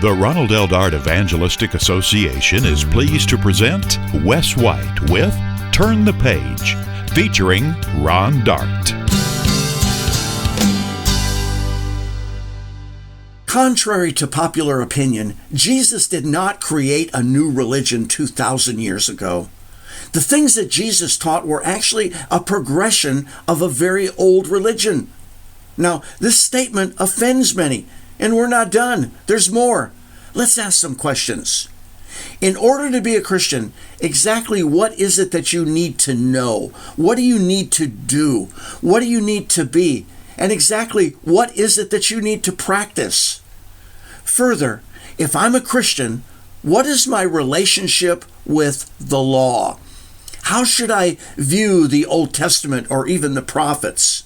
The Ronald Evangelistic Association is pleased to present Wes White with Turn the Page, featuring Ron Dart. Contrary to popular opinion, Jesus did not create a new religion 2,000 years ago. The things that Jesus taught were actually a progression of a very old religion. Now, this statement offends many, and we're not done. There's more. Let's ask some questions. In order to be a Christian, exactly what is it that you need to know? What do you need to do? What do you need to be? And exactly what is it that you need to practice? Further, if I'm a Christian, what is my relationship with the law? How should I view the Old Testament or even the prophets?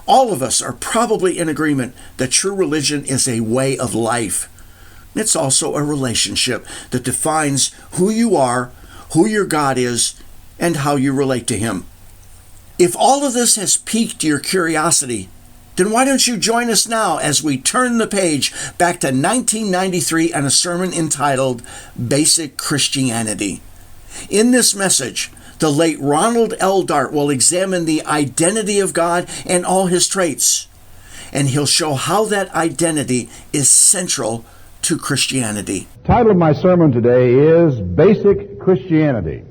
All of us are probably in agreement that true religion is a way of life. It's also a relationship that defines who you are, who your God is, and how you relate to Him. If all of this has piqued your curiosity, then why don't you join us now as we turn the page back to 1993 and a sermon entitled Basic Christianity. In this message, the late Ronald L. Dart will examine the identity of God and all His traits, and he'll show how that identity is central to Christianity. The title of my sermon today is Basic Christianity,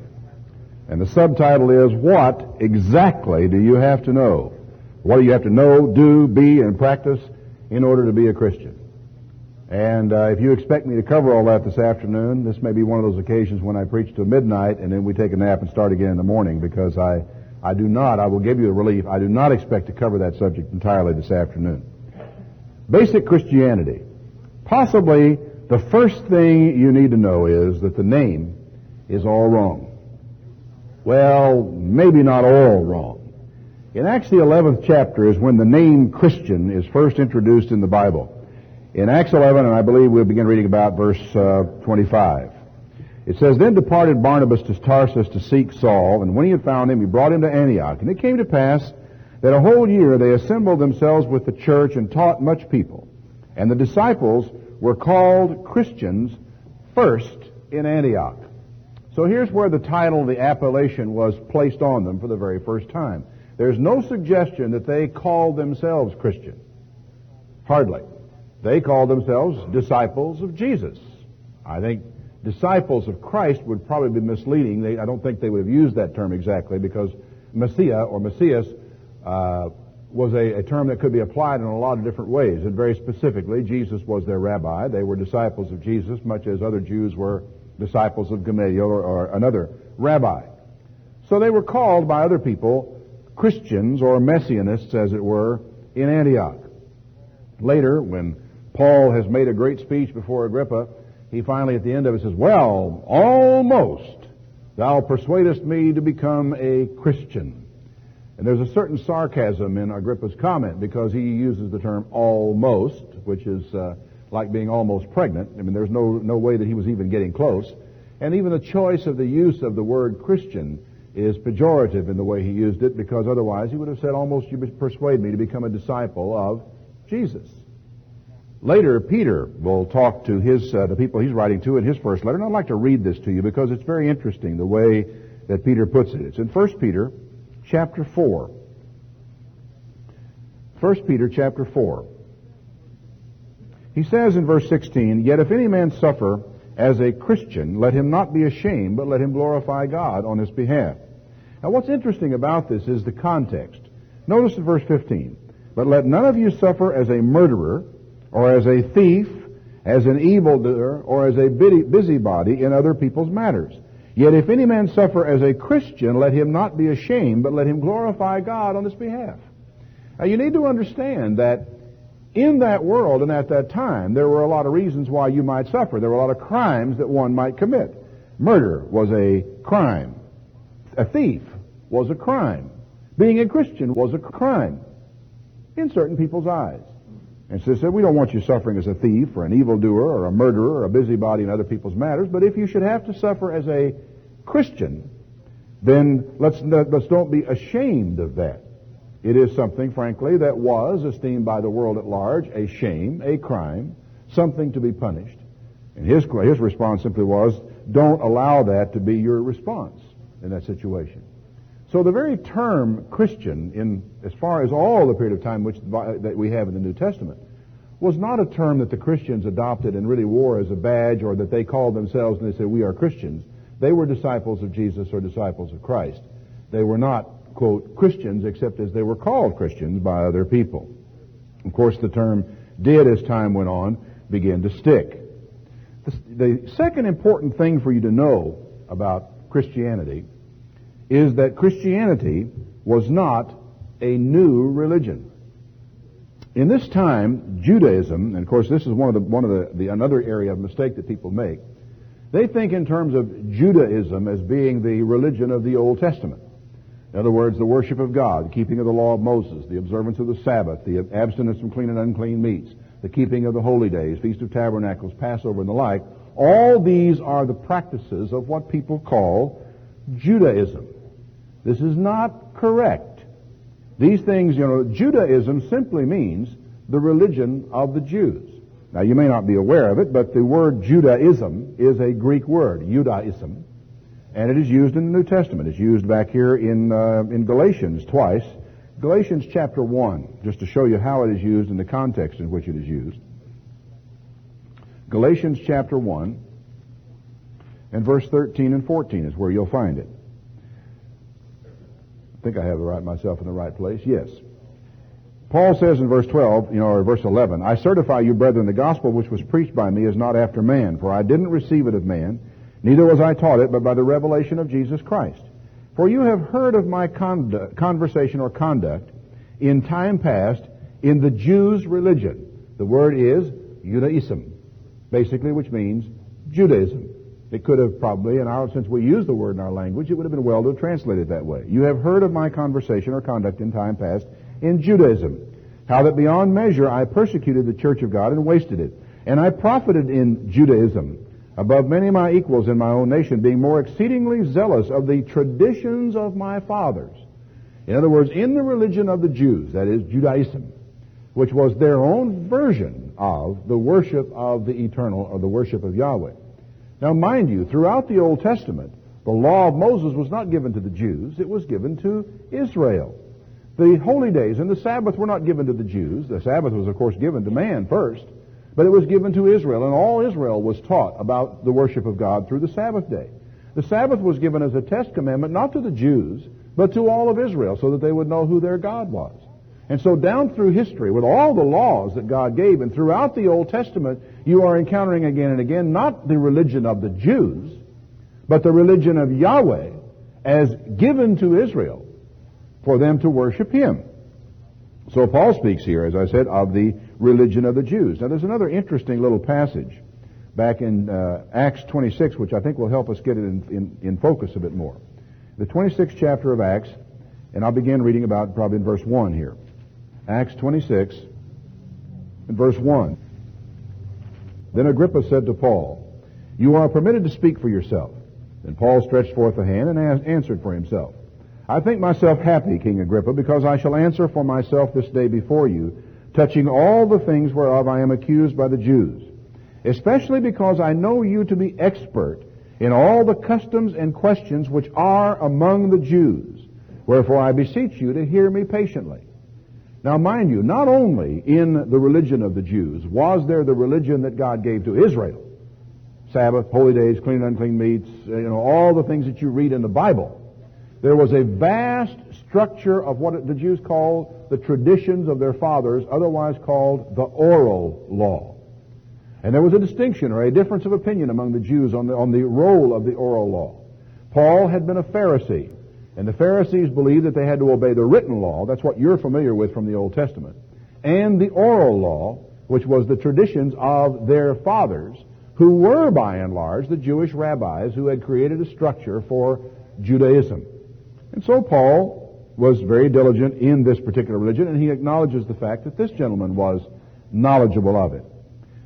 and the subtitle is, What exactly do you have to know? What do you have to know, do, be, and practice in order to be a Christian? And if you expect me to cover all that this afternoon, this may be one of those occasions when I preach till midnight and then we take a nap and start again in the morning, because I will give you a relief, I do not expect to cover that subject entirely this afternoon. Basic Christianity. Possibly the first thing you need to know is that the name is all wrong. Well, maybe not all wrong. In Acts the 11th chapter is when the name Christian is first introduced in the Bible. In Acts 11, and I believe we'll begin reading about verse 25. It says, Then departed Barnabas to Tarsus to seek Saul, and when he had found him, he brought him to Antioch. And it came to pass that a whole year they assembled themselves with the church and taught much people. And the disciples were called Christians first in Antioch. So here's where the title, the appellation, was placed on them for the very first time. There's no suggestion that they called themselves Christian. Hardly. They called themselves disciples of Jesus. I think disciples of Christ would probably be misleading. I don't think they would have used that term exactly, because Messiah or Messias was a term that could be applied in a lot of different ways. And very specifically, Jesus was their rabbi. They were disciples of Jesus, much as other Jews were disciples of Gamaliel or another rabbi. So they were called by other people Christians or Messianists, as it were, in Antioch. Later, when Paul has made a great speech before Agrippa, he finally at the end of it says, Well, almost thou persuadest me to become a Christian. And there's a certain sarcasm in Agrippa's comment, because he uses the term almost, which is like being almost pregnant. I mean, there's no way that he was even getting close. And even the choice of the use of the word Christian is pejorative in the way he used it, because otherwise he would have said, almost you persuade me to become a disciple of Jesus. Later, Peter will talk to the people he's writing to in his first letter, and I'd like to read this to you because it's very interesting the way that Peter puts it. It's in 1 Peter chapter 4. 1 Peter chapter 4. He says in verse 16, Yet if any man suffer as a Christian, let him not be ashamed, but let him glorify God on his behalf. Now what's interesting about this is the context. Notice in verse 15, But let none of you suffer as a murderer, or as a thief, as an evildoer, or as a busybody in other people's matters. Yet if any man suffer as a Christian, let him not be ashamed, but let him glorify God on his behalf. Now you need to understand that in that world and at that time, there were a lot of reasons why you might suffer. There were a lot of crimes that one might commit. Murder was a crime. A thief was a crime. Being a Christian was a crime in certain people's eyes. And so they said, we don't want you suffering as a thief or an evildoer or a murderer or a busybody in other people's matters, but if you should have to suffer as a Christian, then let's don't be ashamed of that. It is something, frankly, that was esteemed by the world at large a shame, a crime, something to be punished. And his response simply was, don't allow that to be your response in that situation. So the very term Christian, as far as all the period of time that we have in the New Testament, was not a term that the Christians adopted and really wore as a badge, or that they called themselves and they said, we are Christians. They were disciples of Jesus or disciples of Christ. They were not, quote, Christians, except as they were called Christians by other people. Of course, the term did, as time went on, begin to stick. The second important thing for you to know about Christianity is that Christianity was not a new religion. In this time, Judaism, and of course this is another area of mistake that people make, they think in terms of Judaism as being the religion of the Old Testament. In other words, the worship of God, the keeping of the law of Moses, the observance of the Sabbath, the abstinence from clean and unclean meats, the keeping of the holy days, Feast of Tabernacles, Passover, and the like. All these are the practices of what people call Judaism. This is not correct. These things, Judaism simply means the religion of the Jews. Now, you may not be aware of it, but the word Judaism is a Greek word, Judaism, and it is used in the New Testament. It's used back here in Galatians twice. Galatians chapter 1, just to show you how it is used in the context in which it is used. Galatians chapter 1 and verse 13 and 14 is where you'll find it. I think I have myself in the right place. Yes. Paul says in verse 12, or verse 11, I certify you, brethren, the gospel which was preached by me is not after man, for I didn't receive it of man, neither was I taught it, but by the revelation of Jesus Christ. For you have heard of my conversation or conduct in time past in the Jews' religion. The word is Judaism, basically, which means Judaism. It could have probably, since we use the word in our language, it would have been well to have translated it that way. You have heard of my conversation or conduct in time past in Judaism, how that beyond measure I persecuted the church of God and wasted it. And I profited in Judaism above many of my equals in my own nation, being more exceedingly zealous of the traditions of my fathers. In other words, in the religion of the Jews, that is Judaism, which was their own version of the worship of the eternal, or the worship of Yahweh. Now, mind you, throughout the Old Testament, the law of Moses was not given to the Jews, it was given to Israel. The holy days and the Sabbath were not given to the Jews. The Sabbath was, of course, given to man first, but it was given to Israel, and all Israel was taught about the worship of God through the Sabbath day. The Sabbath was given as a test commandment, not to the Jews, but to all of Israel, so that they would know who their God was. And so down through history, with all the laws that God gave, and throughout the Old Testament, you are encountering again and again not the religion of the Jews, but the religion of Yahweh as given to Israel for them to worship Him. So Paul speaks here, as I said, of the religion of the Jews. Now there's another interesting little passage back in Acts 26, which I think will help us get it in focus a bit more. The 26th chapter of Acts, and I'll begin reading about probably in verse 1 here. Acts 26 and verse 1. Then Agrippa said to Paul, you are permitted to speak for yourself. Then Paul stretched forth a hand and answered for himself. I think myself happy, King Agrippa, because I shall answer for myself this day before you, touching all the things whereof I am accused by the Jews, especially because I know you to be expert in all the customs and questions which are among the Jews. Wherefore I beseech you to hear me patiently. Now mind you, not only in the religion of the Jews was there the religion that God gave to Israel, Sabbath, holy days, clean and unclean meats, all the things that you read in the Bible. There was a vast structure of what the Jews call the traditions of their fathers, otherwise called the oral law. And there was a distinction or a difference of opinion among the Jews on the role of the oral law. Paul had been a Pharisee, and the Pharisees believed that they had to obey the written law. That's what you're familiar with from the Old Testament. And the oral law, which was the traditions of their fathers, who were, by and large, the Jewish rabbis who had created a structure for Judaism. And so Paul was very diligent in this particular religion, and he acknowledges the fact that this gentleman was knowledgeable of it.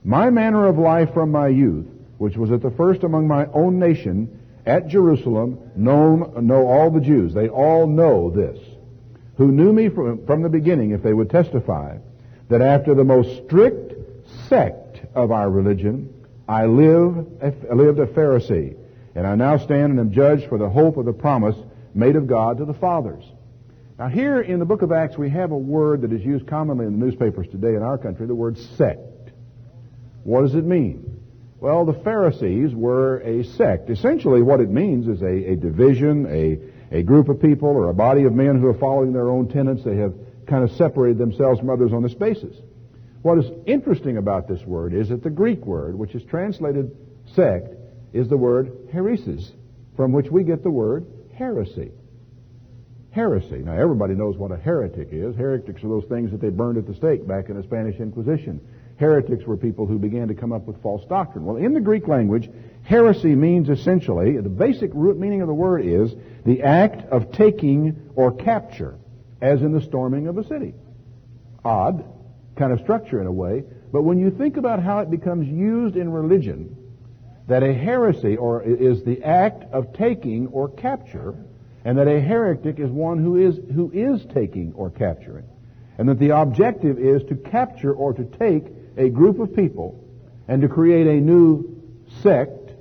My manner of life from my youth, which was at the first among my own nation, at Jerusalem, know all the Jews. They all know this, who knew me from the beginning, if they would testify, that after the most strict sect of our religion, I lived a Pharisee, and I now stand and am judged for the hope of the promise made of God to the fathers. Now here in the book of Acts we have a word that is used commonly in the newspapers today in our country, the word sect. What does it mean? Well, the Pharisees were a sect. Essentially what it means is a division, a group of people or a body of men who are following their own tenets. They have kind of separated themselves from others on this basis. What is interesting about this word is that the Greek word, which is translated sect, is the word heresis, from which we get the word heresy. Heresy. Now, everybody knows what a heretic is. Heretics are those things that they burned at the stake back in the Spanish Inquisition. Heretics were people who began to come up with false doctrine. Well, in the Greek language, heresy means essentially, the basic root meaning of the word is the act of taking or capture, as in the storming of a city. Odd kind of structure in a way, but when you think about how it becomes used in religion, that a heresy is the act of taking or capture, and that a heretic is one who is taking or capturing, and that the objective is to capture or to take a group of people and to create a new sect.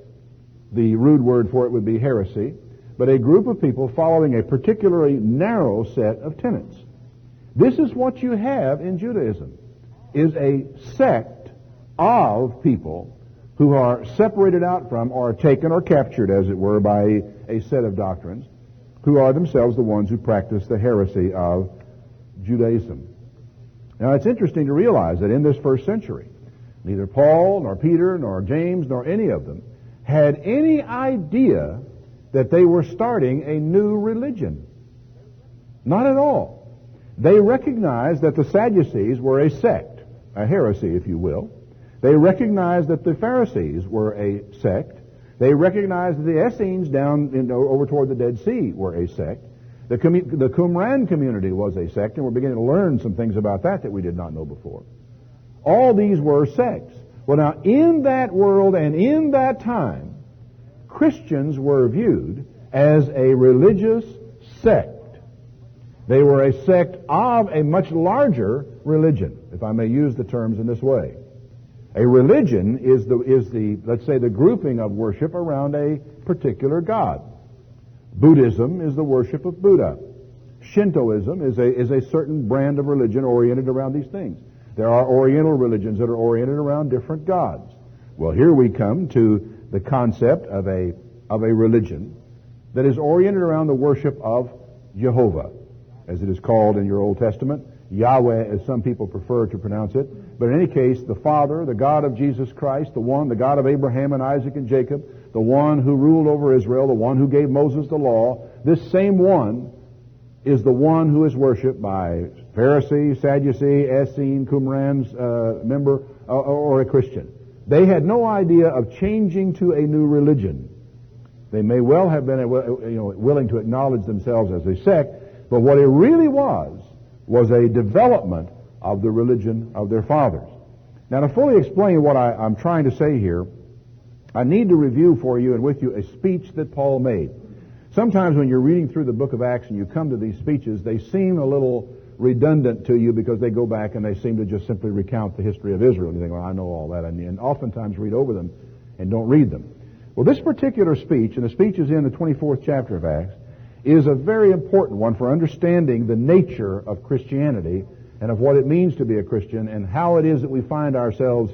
The rude word for it would be heresy, but a group of people following a particularly narrow set of tenets. This is what you have in Judaism, is a sect of people who are separated out from or taken or captured, as it were, by a set of doctrines, who are themselves the ones who practice the heresy of Judaism. Now, it's interesting to realize that in this first century, neither Paul, nor Peter, nor James, nor any of them had any idea that they were starting a new religion. Not at all. They recognized that the Sadducees were a sect, a heresy, if you will. They recognized that the Pharisees were a sect. They recognized that the Essenes down over toward the Dead Sea were a sect. The Qumran community was a sect, and we're beginning to learn some things about that we did not know before. All these were sects. Well, now, in that world and in that time, Christians were viewed as a religious sect. They were a sect of a much larger religion, if I may use the terms in this way. A religion is the let's say, the grouping of worship around a particular god. Buddhism is the worship of Buddha. Shintoism is a certain brand of religion oriented around these things. There are Oriental religions that are oriented around different gods. Well, here we come to the concept of a religion that is oriented around the worship of Jehovah, as it is called in your Old Testament. Yahweh, as some people prefer to pronounce it. But in any case, the Father, the God of Jesus Christ, the God of Abraham and Isaac and Jacob, the one who ruled over Israel, the one who gave Moses the law, this same one is the one who is worshipped by Pharisee, Sadducee, Essene, Qumran's member, or a Christian. They had no idea of changing to a new religion. They may well have been willing to acknowledge themselves as a sect, but what it really was a development of the religion of their fathers. Now, to fully explain what I'm trying to say here, I need to review for you and with you a speech that Paul made. Sometimes when you're reading through the book of Acts and you come to these speeches, they seem a little redundant to you because they go back and they seem to just simply recount the history of Israel. And you think, well, I know all that. And oftentimes read over them and don't read them. Well, this particular speech, and the speech is in the 24th chapter of Acts, is a very important one for understanding the nature of Christianity and of what it means to be a Christian and how it is that we find ourselves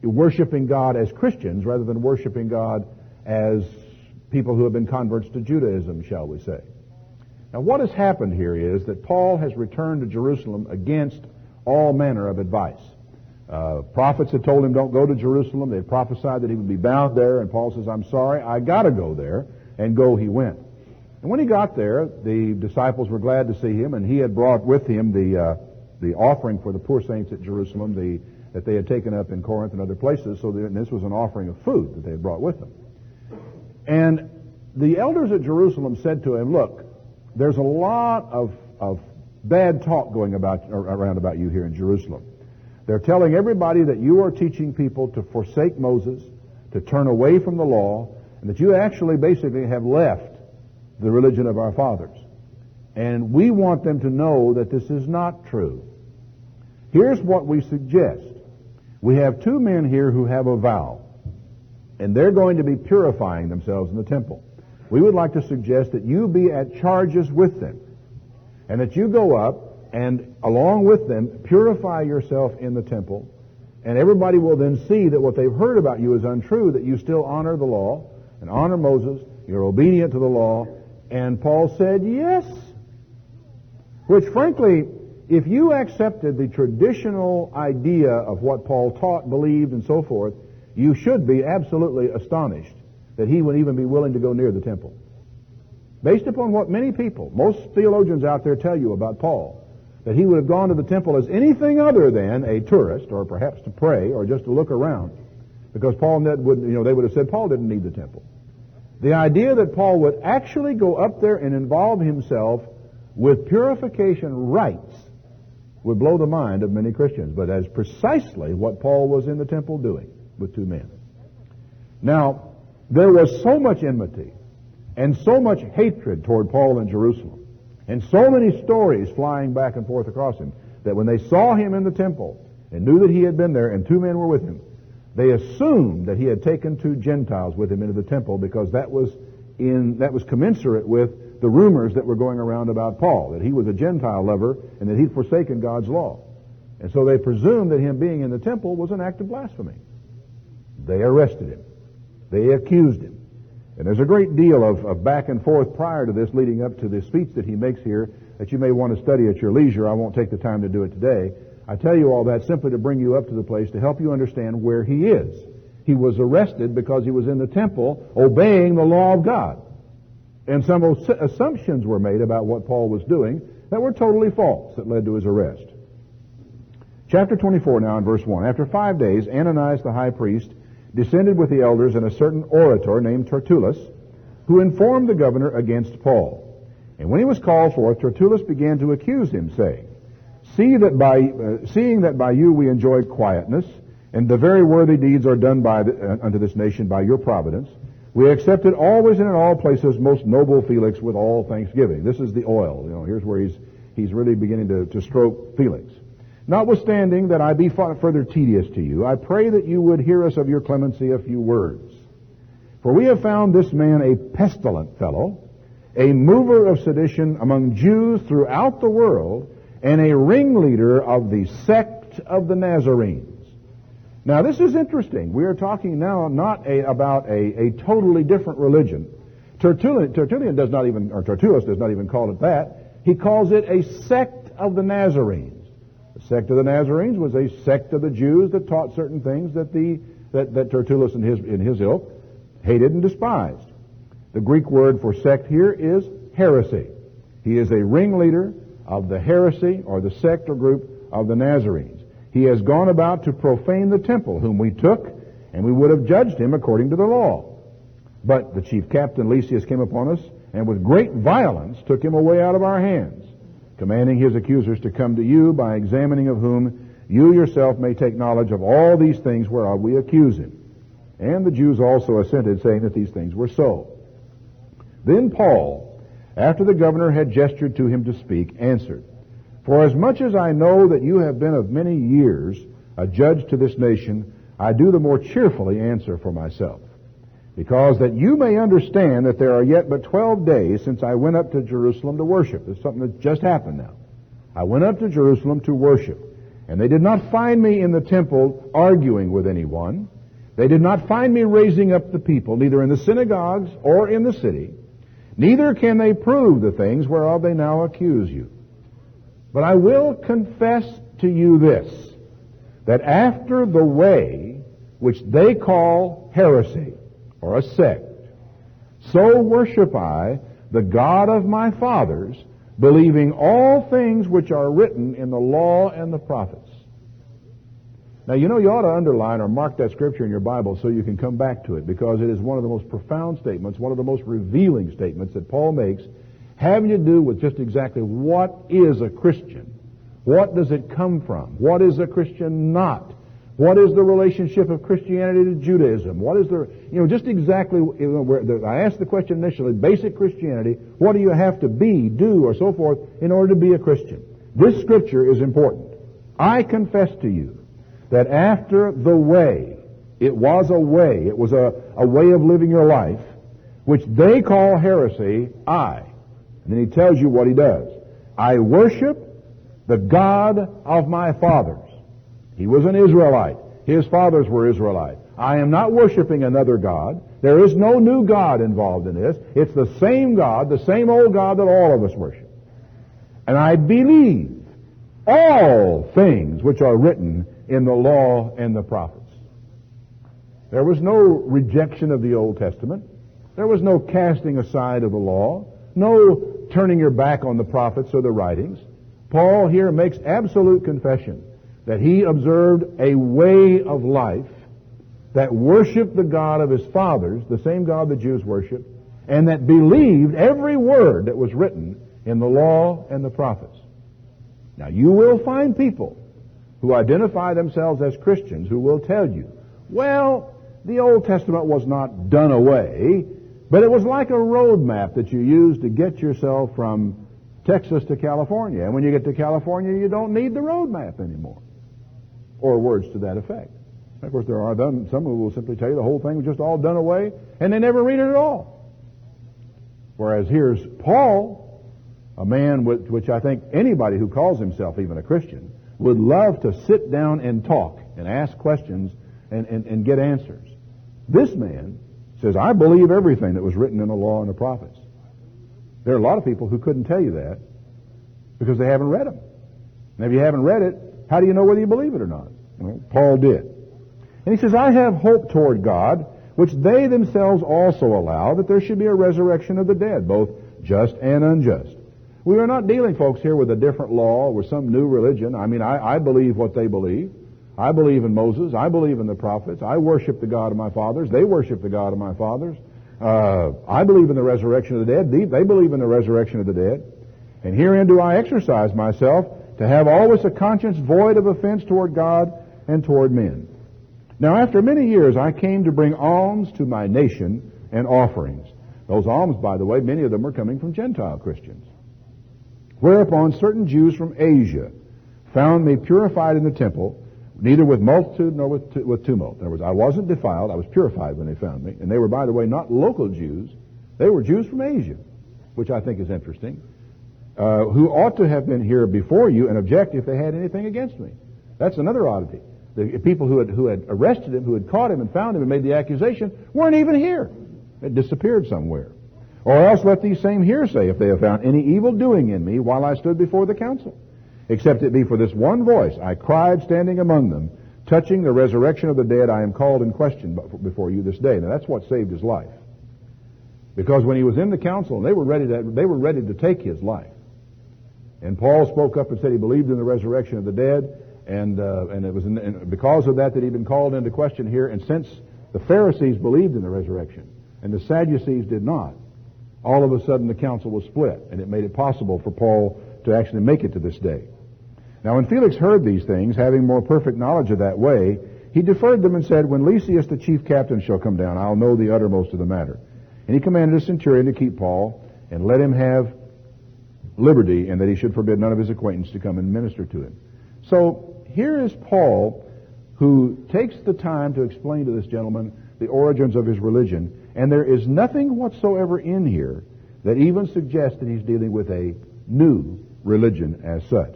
worshiping God as Christians rather than worshiping God as people who have been converts to Judaism, shall we say. Now, what has happened here is that Paul has returned to Jerusalem against all manner of advice. Prophets had told him, don't go to Jerusalem. They had prophesied that he would be bound there, and Paul says, I'm sorry, I got to go there, and go he went. And when he got there, the disciples were glad to see him, and he had brought with him the offering for the poor saints at Jerusalem that they had taken up in Corinth and other places. So this was an offering of food that they had brought with them. And the elders at Jerusalem said to him, look, there's a lot of bad talk going around about you here in Jerusalem. They're telling everybody that you are teaching people to forsake Moses, to turn away from the law, and that you actually basically have left the religion of our fathers. And we want them to know that this is not true. Here's what we suggest. We have two men here who have a vow, and they're going to be purifying themselves in the temple. We would like to suggest that you be at charges with them, and that you go up and, along with them, purify yourself in the temple, and everybody will then see that what they've heard about you is untrue, that you still honor the law and honor Moses, you're obedient to the law. And Paul said, yes. Which, frankly, if you accepted the traditional idea of what Paul taught, believed, and so forth, you should be absolutely astonished that he would even be willing to go near the temple. Based upon what many people, most theologians out there tell you about Paul, that he would have gone to the temple as anything other than a tourist, or perhaps to pray, or just to look around. Because Paul would, they would have said Paul didn't need the temple. The idea that Paul would actually go up there and involve himself with purification rites would blow the mind of many Christians. But that's precisely what Paul was in the temple doing with two men. Now, there was so much enmity and so much hatred toward Paul in Jerusalem, and so many stories flying back and forth across him, that when they saw him in the temple and knew that he had been there and two men were with him, they assumed that he had taken two Gentiles with him into the temple, because that was commensurate with the rumors that were going around about Paul, that he was a Gentile lover and that he'd forsaken God's law. And so they presumed that him being in the temple was an act of blasphemy. They arrested him. They accused him. And there's a great deal of back and forth prior to this, leading up to the speech that he makes here, that you may want to study at your leisure. I won't take the time to do it today. I tell you all that simply to bring you up to the place to help you understand where he is. He was arrested because he was in the temple obeying the law of God. And some assumptions were made about what Paul was doing that were totally false, that led to his arrest. Chapter 24 now in verse 1. After 5 days, Ananias the high priest descended with the elders and a certain orator named Tertullus, who informed the governor against Paul. And when he was called forth, Tertullus began to accuse him, saying, seeing that by you we enjoy quietness, and the very worthy deeds are done unto this nation by your providence, we accept it always and in all places, most noble Felix, with all thanksgiving. This is the oil. Here's where he's really beginning to stroke Felix. Notwithstanding that I be further tedious to you, I pray that you would hear us of your clemency a few words. For we have found this man a pestilent fellow, a mover of sedition among Jews throughout the world, and a ringleader of the sect of the Nazarenes. Now this is interesting. We are talking now not about a totally different religion. Tertullus does not even call it that. He calls it a sect of the Nazarenes. The sect of the Nazarenes was a sect of the Jews that taught certain things that Tertullus and his ilk hated and despised. The Greek word for sect here is heresy. He is a ringleader of the heresy or the sect or group of the Nazarenes. He has gone about to profane the temple, whom we took, and we would have judged him according to the law. But the chief captain Lysias came upon us, and with great violence took him away out of our hands, commanding his accusers to come to you, by examining of whom you yourself may take knowledge of all these things whereof we accuse him. And the Jews also assented, saying that these things were so. Then Paul, after the governor had gestured to him to speak, answered, For as much as I know that you have been of many years a judge to this nation, I do the more cheerfully answer for myself. Because that you may understand that there are yet but 12 days since I went up to Jerusalem to worship. This is something that just happened now. I went up to Jerusalem to worship. And they did not find me in the temple arguing with anyone. They did not find me raising up the people, neither in the synagogues or in the city. Neither can they prove the things whereof they now accuse you. But I will confess to you this, that after the way which they call heresy, or a sect, so worship I the God of my fathers, believing all things which are written in the law and the prophets. Now, you ought to underline or mark that scripture in your Bible so you can come back to it, because it is one of the most profound statements, one of the most revealing statements that Paul makes, having to do with just exactly what is a Christian. What does it come from? What is a Christian not? What is the relationship of Christianity to Judaism? What is just exactly, I asked the question initially, basic Christianity, what do you have to be, do, or so forth in order to be a Christian? This scripture is important. I confess to you that after the way, it was a way of living your life, which they call heresy, and then he tells you what he does. I worship the God of my fathers. He was an Israelite. His fathers were Israelites. I am not worshiping another God. There is no new God involved in this. It's the same God, the same old God that all of us worship. And I believe all things which are written in the law and the prophets. There was no rejection of the Old Testament. There was no casting aside of the law, no turning your back on the prophets or the writings. Paul here makes absolute confession that he observed a way of life that worshiped the God of his fathers, the same God the Jews worshiped, and that believed every word that was written in the law and the prophets. Now, you will find people who identify themselves as Christians who will tell you, well, the Old Testament was not done away, but it was like a road map that you used to get yourself from Texas to California. And when you get to California, you don't need the road map anymore. Or words to that effect. Of course, there are some who will simply tell you the whole thing was just all done away, and they never read it at all. Whereas here's Paul, a man which I think anybody who calls himself even a Christian would love to sit down and talk and ask questions and get answers. This man says, I believe everything that was written in the law and the prophets. There are a lot of people who couldn't tell you that because they haven't read them. And if you haven't read it, how do you know whether you believe it or not? Well, Paul did. And he says, I have hope toward God, which they themselves also allow, that there should be a resurrection of the dead, both just and unjust. We are not dealing, folks, here with a different law, with some new religion. I mean, I believe what they believe. I believe in Moses. I believe in the prophets. I worship the God of my fathers. They worship the God of my fathers. I believe in the resurrection of the dead. They believe in the resurrection of the dead. And herein do I exercise myself to have always a conscience void of offense toward God and toward men. Now, after many years, I came to bring alms to my nation and offerings. Those alms, by the way, many of them were coming from Gentile Christians. Whereupon certain Jews from Asia found me purified in the temple, neither with multitude nor with tumult. In other words, I wasn't defiled. I was purified when they found me. And they were, by the way, not local Jews. They were Jews from Asia, which I think is interesting, who ought to have been here before you and object if they had anything against me. That's another oddity. The people who had arrested him, who had caught him and found him and made the accusation, weren't even here. It disappeared somewhere. Or else let these same here say, if they have found any evil doing in me while I stood before the council. Except it be for this one voice, I cried standing among them, touching the resurrection of the dead, I am called in question before you this day. Now that's what saved his life. Because when he was in the council, they were ready to take his life. And Paul spoke up and said he believed in the resurrection of the dead, and it was because of that he'd been called into question here. And since the Pharisees believed in the resurrection and the Sadducees did not, all of a sudden the council was split, and it made it possible for Paul to actually make it to this day. Now when Felix heard these things, having more perfect knowledge of that way, he deferred them and said, when Lysias the chief captain shall come down, I'll know the uttermost of the matter. And he commanded a centurion to keep Paul and let him have liberty, and that he should forbid none of his acquaintance to come and minister to him. So here is Paul, who takes the time to explain to this gentleman the origins of his religion, and there is nothing whatsoever in here that even suggests that he's dealing with a new religion as such.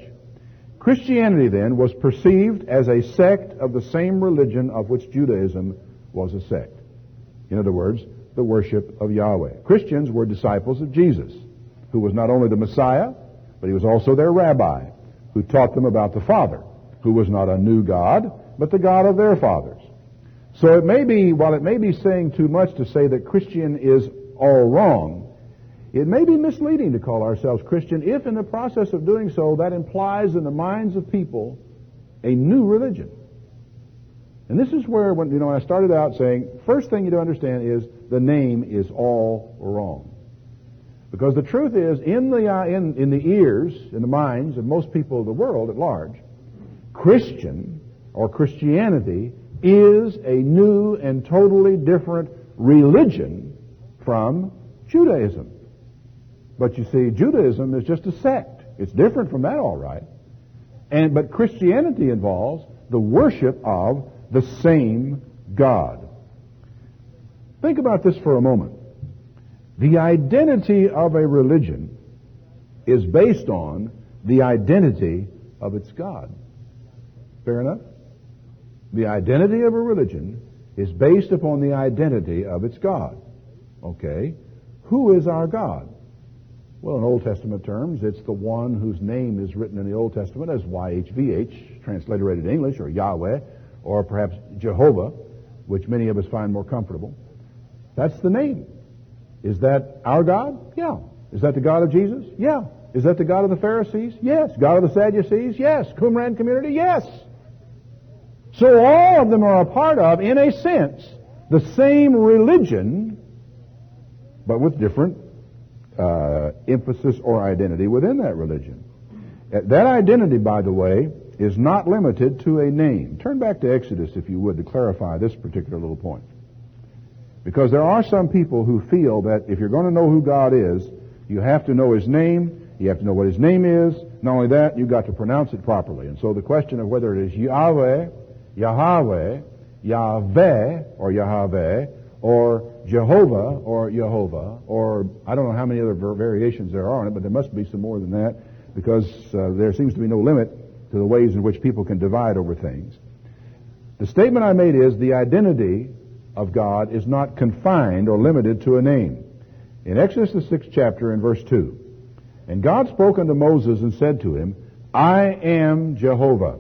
Christianity, then, was perceived as a sect of the same religion of which Judaism was a sect. In other words, the worship of Yahweh. Christians were disciples of Jesus, who was not only the Messiah, but he was also their rabbi, who taught them about the Father, who was not a new God, but the God of their fathers. So it may be, while it may be saying too much to say that Christian is all wrong, it may be misleading to call ourselves Christian if in the process of doing so that implies in the minds of people a new religion. And this is where, when I started out saying, first thing you to understand is the name is all wrong. Because the truth is, in the ears, in the minds of most people of the world at large, Christian or Christianity is a new and totally different religion from Judaism. But you see, Judaism is just a sect. It's different from that, all right. But Christianity involves the worship of the same God. Think about this for a moment. The identity of a religion is based on the identity of its God. Fair enough? The identity of a religion is based upon the identity of its God. Okay. Who is our God? Well, in Old Testament terms, it's the one whose name is written in the Old Testament as YHVH, transliterated English, or Yahweh, or perhaps Jehovah, which many of us find more comfortable. That's the name. Is that our God? Yeah. Is that the God of Jesus? Yeah. Is that the God of the Pharisees? Yes. God of the Sadducees? Yes. Qumran community? Yes. So all of them are a part of, in a sense, the same religion, but with different emphasis or identity within that religion. That identity, by the way, is not limited to a name. Turn back to Exodus, if you would, to clarify this particular little point. Because there are some people who feel that if you're going to know who God is, you have to know His name, you have to know what His name is. Not only that, you've got to pronounce it properly. And so the question of whether it is Yahweh, Yahweh, Yahweh, or Yahweh, or Jehovah, or Yehovah, or I don't know how many other variations there are on it, but there must be some more than that, because there seems to be no limit to the ways in which people can divide over things. The statement I made is the identity of God is not confined or limited to a name. In Exodus the 6th chapter in verse 2, and God spoke unto Moses and said to him, I am Jehovah.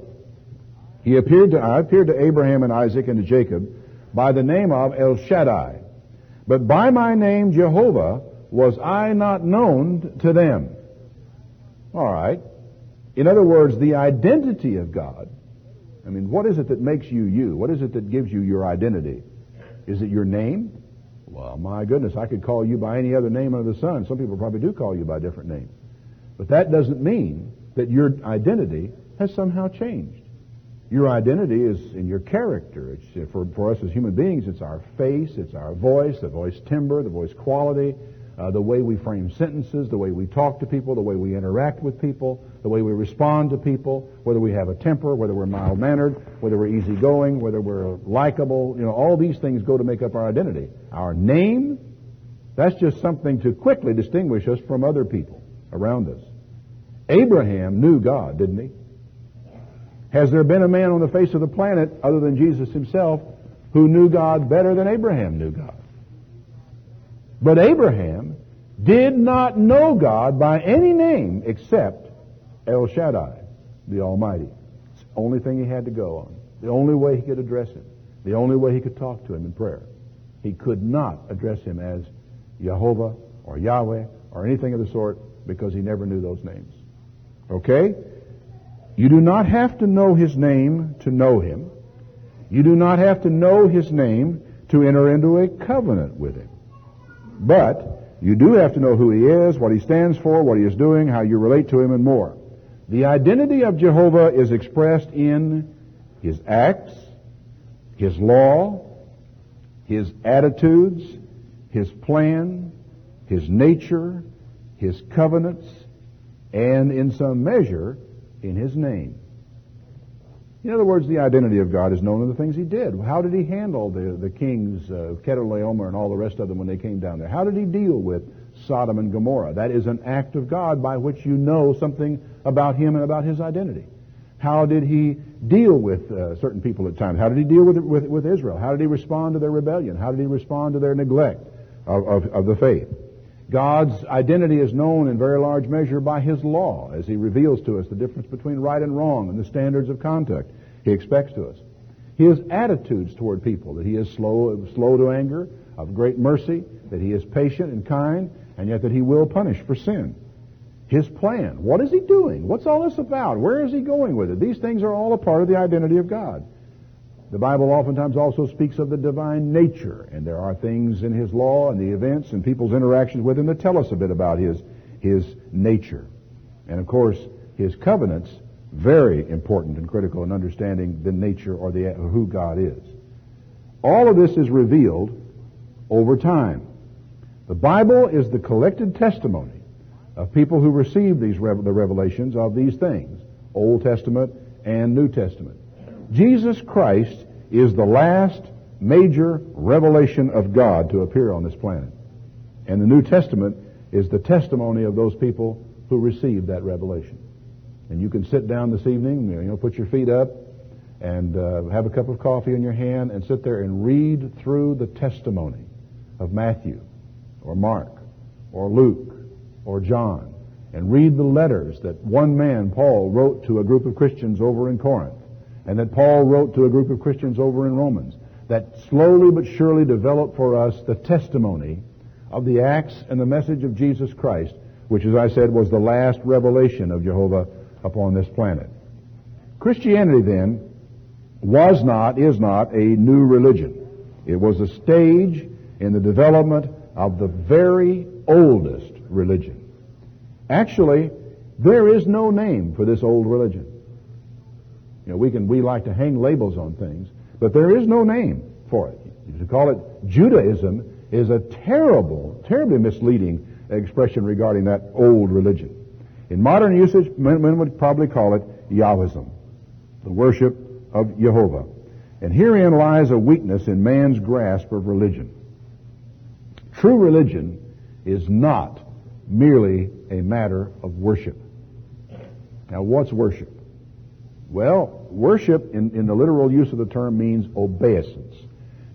I appeared to Abraham and Isaac and to Jacob by the name of El Shaddai. But by my name Jehovah was I not known to them. All right. In other words, the identity of God. I mean, what is it that makes you you? What is it that gives you your identity? Is it your name? Well, my goodness, I could call you by any other name under the sun. Some people probably do call you by different names. But that doesn't mean that your identity has somehow changed. Your identity is in your character. It's, for us as human beings, it's our face, it's our voice, the voice timbre, the voice quality, the way we frame sentences, the way we talk to people, the way we interact with people, the way we respond to people, whether we have a temper, whether we're mild-mannered, whether we're easygoing, whether we're likable. All these things go to make up our identity. Our name, that's just something to quickly distinguish us from other people around us. Abraham knew God, didn't he? Has there been a man on the face of the planet, other than Jesus himself, who knew God better than Abraham knew God? But Abraham did not know God by any name except El Shaddai, the Almighty. It's the only thing he had to go on. The only way he could address him. The only way he could talk to him in prayer. He could not address him as Jehovah or Yahweh or anything of the sort because he never knew those names. Okay? You do not have to know His name to know Him. You do not have to know His name to enter into a covenant with Him. But you do have to know who He is, what He stands for, what He is doing, how you relate to Him, and more. The identity of Jehovah is expressed in His acts, His law, His attitudes, His plan, His nature, His covenants, and in some measure, in His name. In other words, the identity of God is known in the things He did. How did He handle the kings of Kedorlaomer and all the rest of them when they came down there? How did He deal with Sodom and Gomorrah? That is an act of God by which you know something about Him and about His identity. How did He deal with certain people at times? How did He deal with Israel? How did He respond to their rebellion? How did He respond to their neglect of the faith? God's identity is known in very large measure by His law, as He reveals to us the difference between right and wrong and the standards of conduct He expects to us. His attitudes toward people, that He is slow to anger, of great mercy, that He is patient and kind, and yet that He will punish for sin. His plan, what is He doing? What's all this about? Where is He going with it? These things are all a part of the identity of God. The Bible oftentimes also speaks of the divine nature, and there are things in His law and the events and people's interactions with Him that tell us a bit about His nature. And of course, His covenants, very important and critical in understanding the nature or who God is. All of this is revealed over time. The Bible is the collected testimony of people who received the revelations of these things, Old Testament and New Testament. Jesus Christ is the last major revelation of God to appear on this planet. And the New Testament is the testimony of those people who received that revelation. And you can sit down this evening, put your feet up and have a cup of coffee in your hand and sit there and read through the testimony of Matthew or Mark or Luke or John, and read the letters that one man, Paul, wrote to a group of Christians over in Corinth, and that Paul wrote to a group of Christians over in Romans, that slowly but surely developed for us the testimony of the acts and the message of Jesus Christ, which, as I said, was the last revelation of Jehovah upon this planet. Christianity, then, is not a new religion. It was a stage in the development of the very oldest religion. Actually, there is no name for this old religion. We like to hang labels on things, but there is no name for it. To call it Judaism is a terribly misleading expression regarding that old religion. In modern usage, men would probably call it Yahwism, the worship of Jehovah. And herein lies a weakness in man's grasp of religion. True religion is not merely a matter of worship. Now, what's worship? Well, worship in the literal use of the term means obeisance.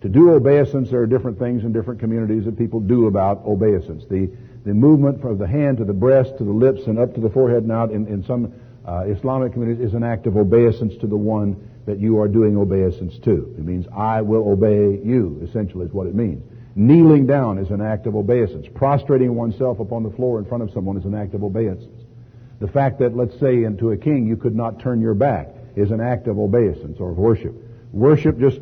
To do obeisance, there are different things in different communities that people do about obeisance. The movement from the hand to the breast, to the lips, and up to the forehead and out in some Islamic communities is an act of obeisance to the one that you are doing obeisance to. It means, I will obey you, essentially is what it means. Kneeling down is an act of obeisance. Prostrating oneself upon the floor in front of someone is an act of obeisance. The fact that, let's say, unto a king you could not turn your back is an act of obeisance or of worship. Worship just,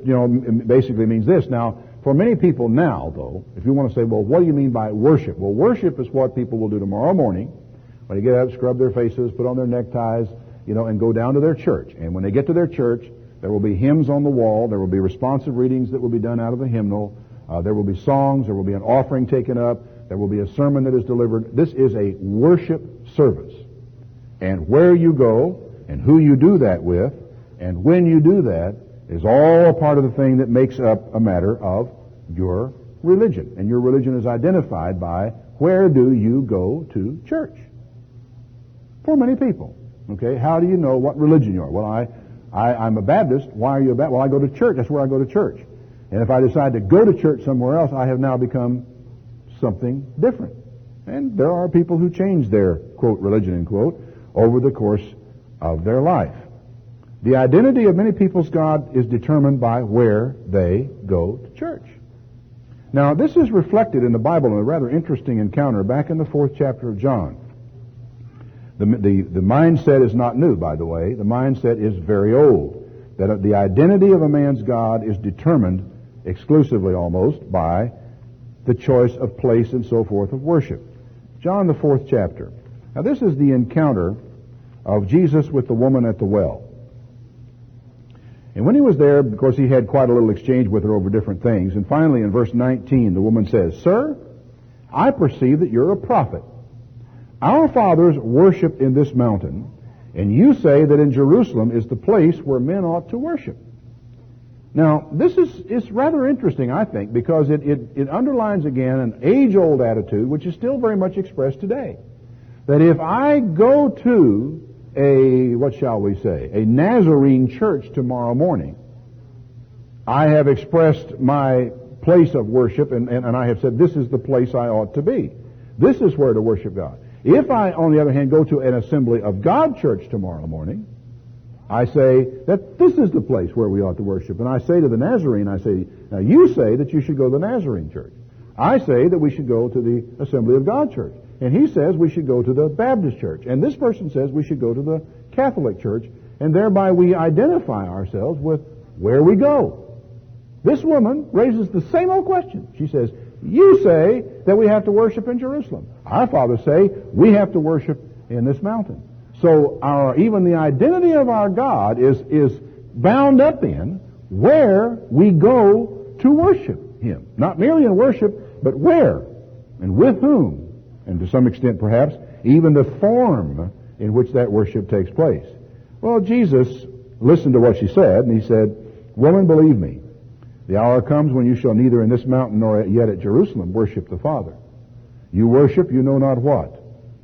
basically means this. Now, for many people now, though, if you want to say, well, what do you mean by worship? Well, worship is what people will do tomorrow morning when they get up, scrub their faces, put on their neckties, and go down to their church. And when they get to their church, there will be hymns on the wall. There will be responsive readings that will be done out of the hymnal. There will be songs. There will be an offering taken up. There will be a sermon that is delivered. This is a worship service. And where you go and who you do that with and when you do that is all a part of the thing that makes up a matter of your religion. And your religion is identified by where do you go to church? For many people. Okay, how do you know what religion you are? Well, I'm a Baptist. Why are you a Baptist? Well, I go to church. That's where I go to church. And if I decide to go to church somewhere else, I have now become something different. And there are people who change their, quote, religion, end quote, over the course of their life. The identity of many people's God is determined by where they go to church. Now, this is reflected in the Bible in a rather interesting encounter back in the 4th chapter of John. The mindset is not new, by the way. The mindset is very old. That the identity of a man's God is determined exclusively almost by the choice of place and so forth of worship. John, the 4th chapter. Now, this is the encounter of Jesus with the woman at the well. And when he was there, of course, he had quite a little exchange with her over different things. And finally, in verse 19, the woman says, Sir, I perceive that you're a prophet. Our fathers worshiped in this mountain, and you say that in Jerusalem is the place where men ought to worship. Now, this is rather interesting, I think, because it underlines again an age-old attitude, which is still very much expressed today. That if I go to a Nazarene church tomorrow morning, I have expressed my place of worship, and I have said, this is the place I ought to be. This is where to worship God. If I, on the other hand, go to an Assembly of God church tomorrow morning, I say that this is the place where we ought to worship. And I say to the Nazarene, I say, now you say that you should go to the Nazarene church. I say that we should go to the Assembly of God church. And he says we should go to the Baptist church. And this person says we should go to the Catholic church. And thereby we identify ourselves with where we go. This woman raises the same old question. She says, you say that we have to worship in Jerusalem. Our fathers say we have to worship in this mountain. So even the identity of our God is bound up in where we go to worship Him. Not merely in worship, but where and with whom, and to some extent perhaps even the form in which that worship takes place. Well, Jesus listened to what she said, and he said, "Woman, believe me, the hour comes when you shall neither in this mountain nor yet at Jerusalem worship the Father. You worship, you know not what.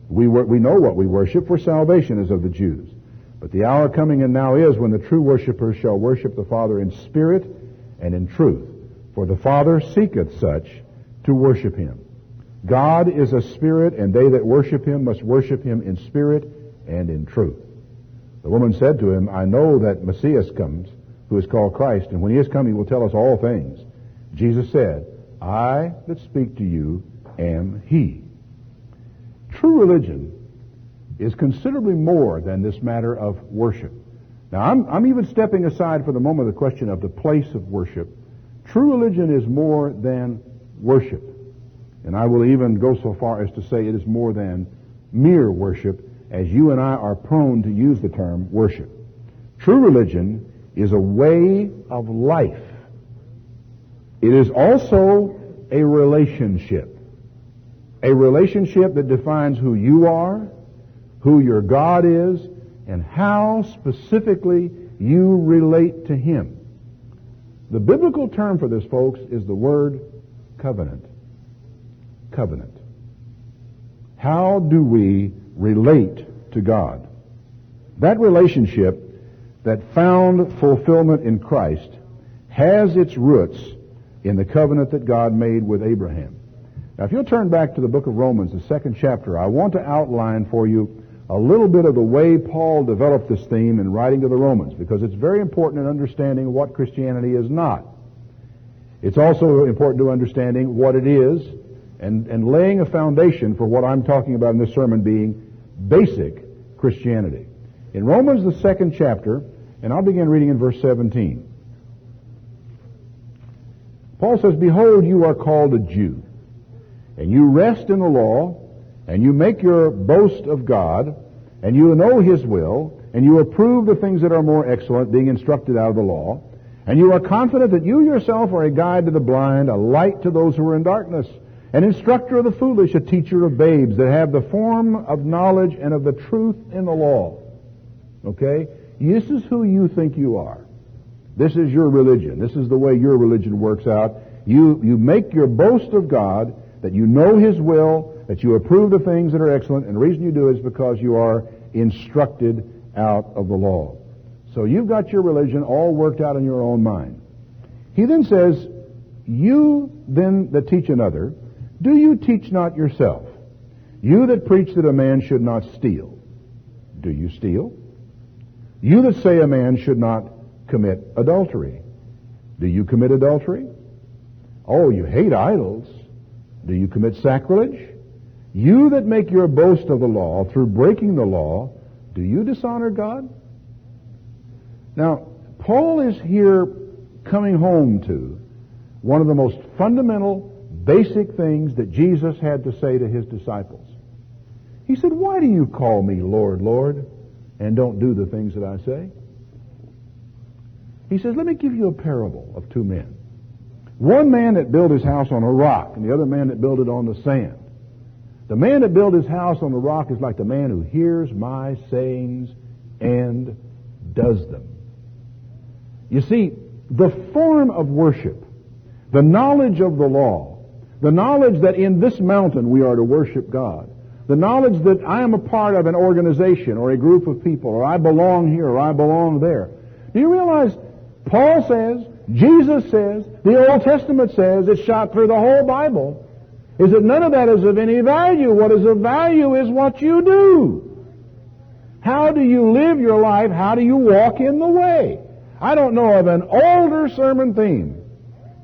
We know what we worship, for salvation is of the Jews. But the hour coming and now is when the true worshipers shall worship the Father in spirit and in truth. For the Father seeketh such to worship him. God is a spirit, and they that worship him must worship him in spirit and in truth." The woman said to him, "I know that Messiah comes, who is called Christ, and when he is come, he will tell us all things." Jesus said, "I that speak to you am he." True religion is considerably more than this matter of worship. Now, I'm even stepping aside for the moment the question of the place of worship. True religion is more than worship. And I will even go so far as to say it is more than mere worship, as you and I are prone to use the term worship. True religion is a way of life. It is also a relationship that defines who you are, who your God is, and how specifically you relate to him. The biblical term for this, folks, is the word covenant. Covenant. How do we relate to God? That relationship that found fulfillment in Christ has its roots in the covenant that God made with Abraham. Now, if you'll turn back to the book of Romans, the 2nd chapter, I want to outline for you a little bit of the way Paul developed this theme in writing to the Romans, because it's very important in understanding what Christianity is not. It's also important to understanding what it is, and laying a foundation for what I'm talking about in this sermon being basic Christianity. In Romans, the 2nd chapter, and I'll begin reading in verse 17. Paul says, "Behold, you are called a Jew, and you rest in the law, and you make your boast of God, and you know his will, and you approve the things that are more excellent, being instructed out of the law, and you are confident that you yourself are a guide to the blind, a light to those who are in darkness, an instructor of the foolish, a teacher of babes, that have the form of knowledge and of the truth in the law." Okay? This is who you think you are. This is your religion. This is the way your religion works out. You make your boast of God, that you know his will, that you approve the things that are excellent, and the reason you do it is because you are instructed out of the law. So you've got your religion all worked out in your own mind. He then says, "You then that teach another, do you teach not yourself? You that preach that a man should not steal, do you steal? You that say a man should not commit adultery, do you commit adultery? Oh, you hate idols, do you commit sacrilege? You that make your boast of the law through breaking the law, do you dishonor God?" Now, Paul is here coming home to one of the most fundamental, basic things that Jesus had to say to his disciples. He said, "Why do you call me Lord, Lord, and don't do the things that I say?" He says, "Let me give you a parable of two men. One man that built his house on a rock, and the other man that built it on the sand. The man that built his house on the rock is like the man who hears my sayings and does them." You see, the form of worship, the knowledge of the law, the knowledge that in this mountain we are to worship God, the knowledge that I am a part of an organization or a group of people, or I belong here or I belong there. Do you realize Paul says, Jesus says, the Old Testament says, it's shot through the whole Bible, is that none of that is of any value. What is of value is what you do. How do you live your life? How do you walk in the way? I don't know of an older sermon theme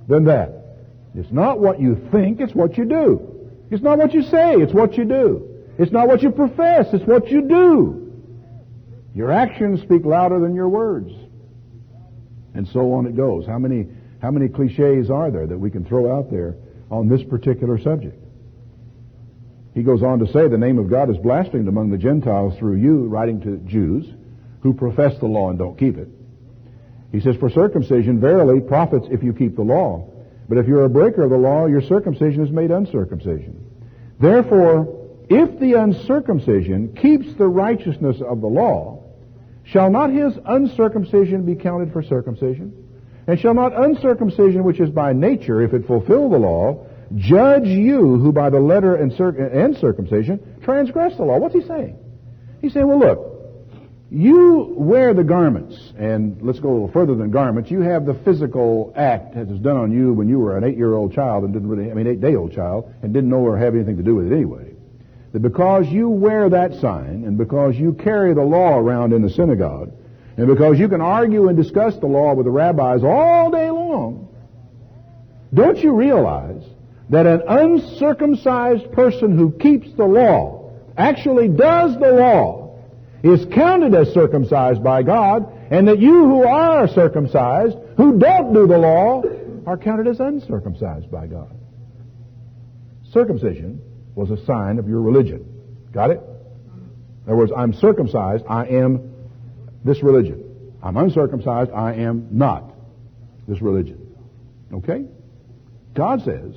than that. It's not what you think, it's what you do. It's not what you say, it's what you do. It's not what you profess, it's what you do. Your actions speak louder than your words. And so on it goes. How many cliches are there that we can throw out there on this particular subject? He goes on to say, "The name of God is blasphemed among the Gentiles through you," writing to Jews who profess the law and don't keep it. He says, "For circumcision verily profits if you keep the law. But if you're a breaker of the law, your circumcision is made uncircumcision. Therefore, if the uncircumcision keeps the righteousness of the law, Shall not his uncircumcision be counted for circumcision? And shall not uncircumcision, which is by nature, if it fulfill the law, judge you who by the letter and circumcision transgress the law? What's he saying? He's saying, well, look, you wear the garments, and let's go a little further than garments. You have the physical act that was done on you when you were an 8-year-old child and 8-day-old child, and didn't know or have anything to do with it anyway. That because you wear that sign, and because you carry the law around in the synagogue, and because you can argue and discuss the law with the rabbis all day long, don't you realize that an uncircumcised person who keeps the law, actually does the law, is counted as circumcised by God, and that you who are circumcised, who don't do the law, are counted as uncircumcised by God? Circumcision was a sign of your religion. Got it? In other words, I'm circumcised, I am this religion. I'm uncircumcised, I am not this religion. Okay? God says,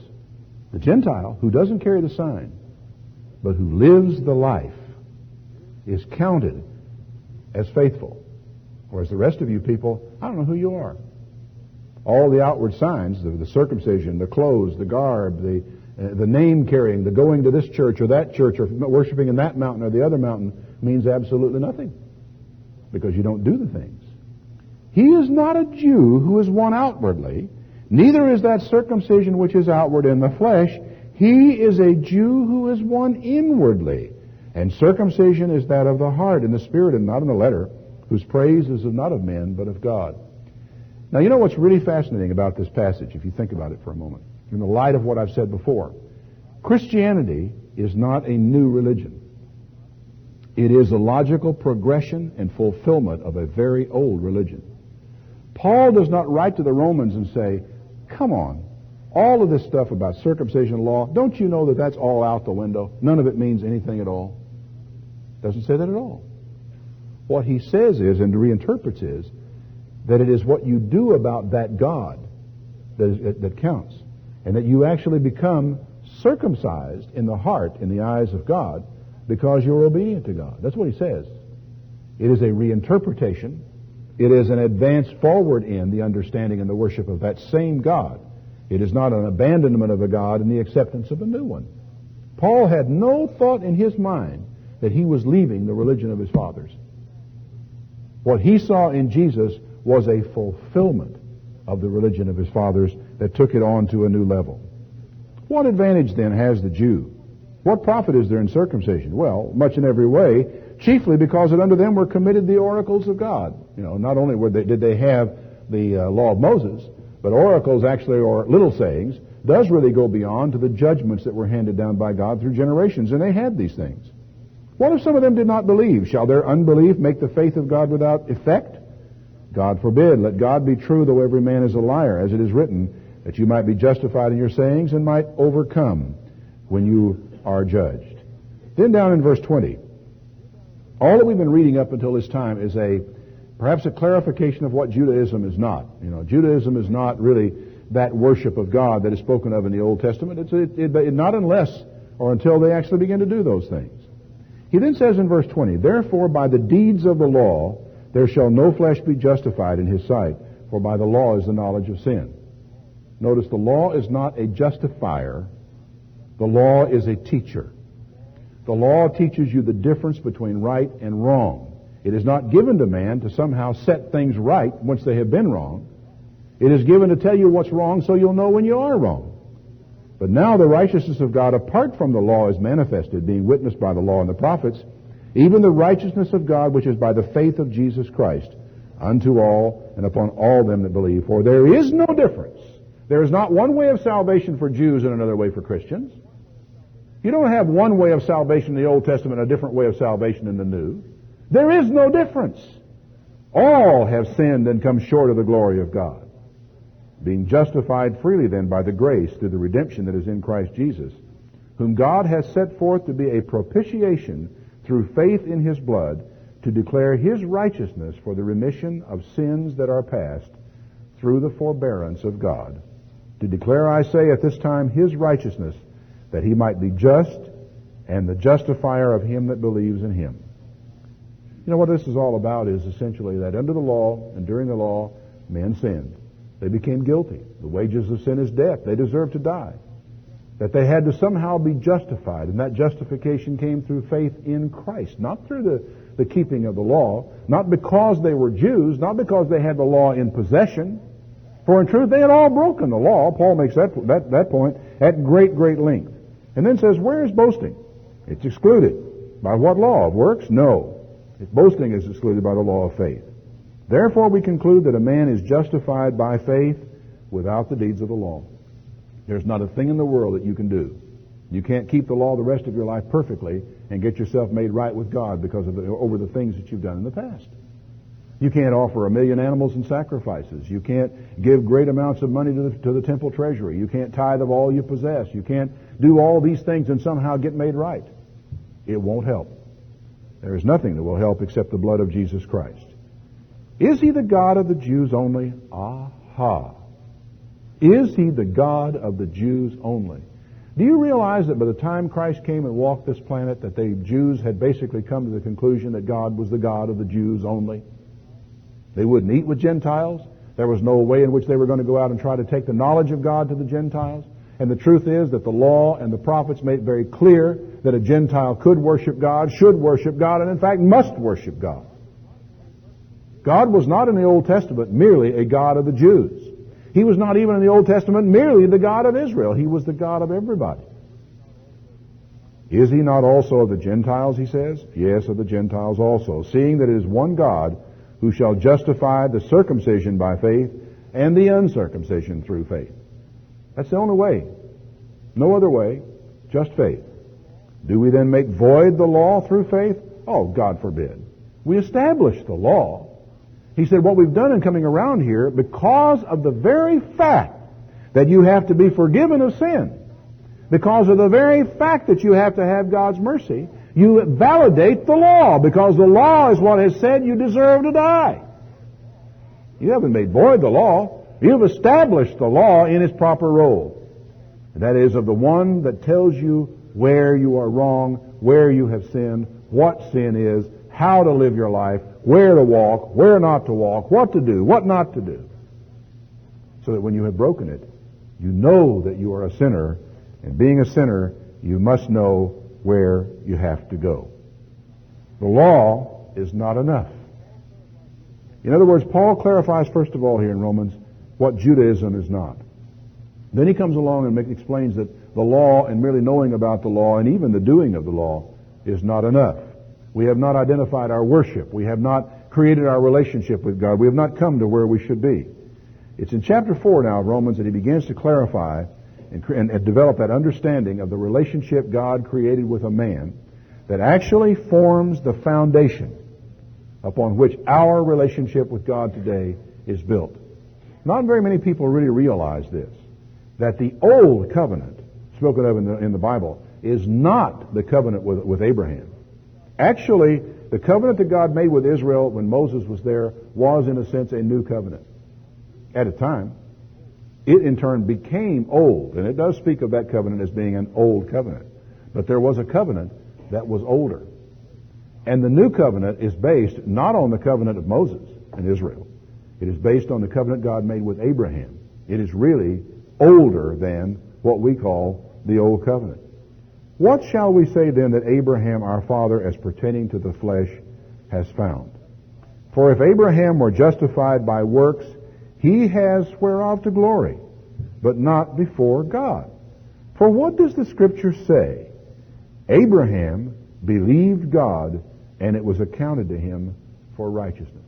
the Gentile who doesn't carry the sign, but who lives the life, is counted as faithful. Whereas the rest of you people, I don't know who you are. All the outward signs, the circumcision, the clothes, the garb, the name carrying, the going to this church or that church, or worshiping in that mountain or the other mountain, means absolutely nothing, because you don't do the things. He is not a Jew who is one outwardly, neither is that circumcision which is outward in the flesh. He is a Jew who is one inwardly. And circumcision is that of the heart, in the spirit, and not in the letter, whose praise is not of men, but of God. Now, you know what's really fascinating about this passage, if you think about it for a moment, in the light of what I've said before? Christianity is not a new religion. It is a logical progression and fulfillment of a very old religion. Paul does not write to the Romans and say, come on, all of this stuff about circumcision law, don't you know that that's all out the window? None of it means anything at all. Doesn't say that at all. What he says is, and reinterprets is, that it is what you do about that God that counts. And that you actually become circumcised in the heart, in the eyes of God, because you're obedient to God. That's what he says. It is a reinterpretation. It is an advance forward in the understanding and the worship of that same God. It is not an abandonment of a God and the acceptance of a new one. Paul had no thought in his mind that he was leaving the religion of his fathers. What he saw in Jesus was a fulfillment of the religion of his fathers that took it on to a new level. What advantage then has the Jew? What profit is there in circumcision? Well, much in every way, chiefly because that under them were committed the oracles of God. You know, not only did they have the law of Moses, but oracles actually, or little sayings, does really go beyond to the judgments that were handed down by God through generations, and they had these things. What if some of them did not believe? Shall their unbelief make the faith of God without effect? God forbid. Let God be true, though every man is a liar, as it is written, that you might be justified in your sayings and might overcome when you are judged. Then down in verse 20, all that we've been reading up until this time is perhaps a clarification of what Judaism is not. You know, Judaism is not really that worship of God that is spoken of in the Old Testament. It's not unless or until they actually begin to do those things. He then says in verse 20, therefore by the deeds of the law there shall no flesh be justified in his sight, for by the law is the knowledge of sin. Notice the law is not a justifier. The law is a teacher. The law teaches you the difference between right and wrong. It is not given to man to somehow set things right once they have been wrong. It is given to tell you what's wrong so you'll know when you are wrong. But now the righteousness of God apart from the law is manifested, being witnessed by the law and the prophets, even the righteousness of God which is by the faith of Jesus Christ, unto all and upon all them that believe. For there is no difference. There is not one way of salvation for Jews and another way for Christians. You don't have one way of salvation in the Old Testament and a different way of salvation in the New. There is no difference. All have sinned and come short of the glory of God. Being justified freely then by the grace through the redemption that is in Christ Jesus, whom God has set forth to be a propitiation through faith in his blood, to declare his righteousness for the remission of sins that are past through the forbearance of God. To declare, I say, at this time his righteousness, that he might be just and the justifier of him that believes in him. You know what this is all about is essentially that under the law and during the law, men sinned. They became guilty. The wages of sin is death. They deserve to die. That they had to somehow be justified, and that justification came through faith in Christ, not through the keeping of the law, not because they were Jews, not because they had the law in possession. For in truth, they had all broken the law. Paul makes that point at great, great length. And then says, where is boasting? It's excluded. By what law? Of works? No. Boasting is excluded by the law of faith. Therefore, we conclude that a man is justified by faith without the deeds of the law. There's not a thing in the world that you can do. You can't keep the law the rest of your life perfectly and get yourself made right with God because of over the things that you've done in the past. You can't offer 1 million animals in sacrifices. You can't give great amounts of money to the temple treasury. You can't tithe of all you possess. You can't do all these things and somehow get made right. It won't help. There is nothing that will help except the blood of Jesus Christ. Is he the God of the Jews only? Aha! Is he the God of the Jews only? Do you realize that by the time Christ came and walked this planet, that the Jews had basically come to the conclusion that God was the God of the Jews only? They wouldn't eat with Gentiles. There was no way in which they were going to go out and try to take the knowledge of God to the Gentiles. And the truth is that the law and the prophets made it very clear that a Gentile could worship God, should worship God, and in fact must worship God. God was not in the Old Testament merely a God of the Jews. He was not even in the Old Testament merely the God of Israel. He was the God of everybody. Is he not also of the Gentiles, he says? Yes, of the Gentiles also, seeing that it is one God who shall justify the circumcision by faith and the uncircumcision through faith. That's the only way. No other way, just faith. Do we then make void the law through faith? Oh, God forbid. We establish the law. He said what we've done in coming around here, because of the very fact that you have to be forgiven of sin, because of the very fact that you have to have God's mercy, you validate the law, because the law is what has said you deserve to die. You haven't made void the law. You've established the law in its proper role. And that is of the one that tells you where you are wrong, where you have sinned, what sin is, how to live your life, where to walk, where not to walk, what to do, what not to do. So that when you have broken it, you know that you are a sinner, and being a sinner, you must know where you have to go. The law is not enough. In other words, Paul clarifies first of all here in Romans what Judaism is not. Then he comes along and explains that the law and merely knowing about the law and even the doing of the law is not enough. We have not identified our worship. We have not created our relationship with God. We have not come to where we should be. It's in chapter 4 now of Romans that he begins to clarify and develop that understanding of the relationship God created with a man that actually forms the foundation upon which our relationship with God today is built. Not very many people really realize this, that the old covenant spoken of in the Bible is not the covenant with Abraham. Actually, the covenant that God made with Israel when Moses was there was, in a sense, a new covenant. At a time, it in turn became old, and it does speak of that covenant as being an old covenant. But there was a covenant that was older. And the new covenant is based not on the covenant of Moses and Israel. It is based on the covenant God made with Abraham. It is really older than what we call the old covenant. What shall we say then that Abraham our father as pertaining to the flesh has found? For if Abraham were justified by works, he has whereof to glory, but not before God. For what does the Scripture say? Abraham believed God, and it was accounted to him for righteousness.